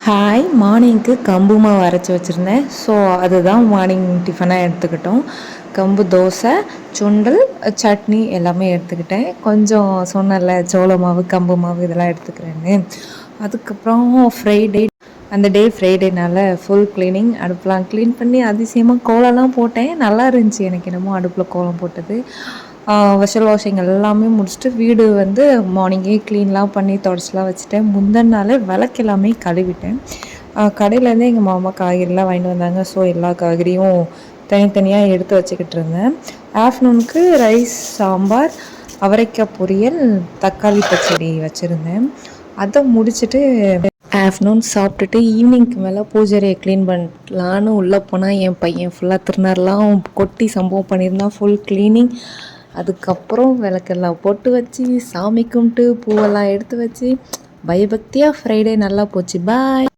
Hi மார்னிங்க்கு கம்பு மாவு அரைச்சி வச்சுருந்தேன். ஸோ அதுதான் மார்னிங் டிஃபனாக எடுத்துக்கிட்டோம். கம்பு தோசை, சுண்டல், சட்னி எல்லாமே எடுத்துக்கிட்டேன். கொஞ்சம் சொன்னேன்ல சோள மாவு, கம்பு மாவு இதெல்லாம் எடுத்துக்கிறேன்னு. அதுக்கப்புறம் அந்த டே ஃப்ரைடேனால ஃபுல் க்ளீனிங், அடுப்பெலாம் க்ளீன் பண்ணி அதிசயமாக கோலம்லாம் போட்டேன். நல்லா இருந்துச்சு எனக்கு என்னமோ அடுப்பில் கோலம் போட்டது. வெஷல் வாஷிங் எல்லாமே முடிச்சுட்டு வீடு வந்து மார்னிங்கே க்ளீன்லாம் பண்ணி தொடச்சிலாம் வச்சுட்டேன். முந்தின நாளே விளக்கு எல்லாமே கழுவிட்டேன். கடையிலேருந்தே எங்கள் மாமா காய்கறிலாம் வாங்கிட்டு வந்தாங்க. ஸோ எல்லா காய்கறியும் தனித்தனியாக எடுத்து வச்சுக்கிட்டு இருந்தேன். ஆஃப்டர்நூனுக்கு ரைஸ், சாம்பார், அவரைக்காய் பொரியல், தக்காளி பச்சடி வச்சுருந்தேன். அதை முடிச்சுட்டு ஆஃப்டர்நூன் சாப்பிட்டுட்டு ஈவினிங்க்கு மேலே பூஜையை க்ளீன் பண்ணலான்னு உள்ளே போனால் என் பையன் ஃபுல்லாக திருநார்லாம் கொட்டி சம்பவம் பண்ணியிருந்தான். Full cleaning. அதுக்கப்புறம் விளக்கெல்லாம் போட்டு வச்சு சாமி கும்பிட்டு பூவெல்லாம் எடுத்து வச்சு பயபக்தியாக ஃப்ரைடே நல்லா போச்சு. பாய்.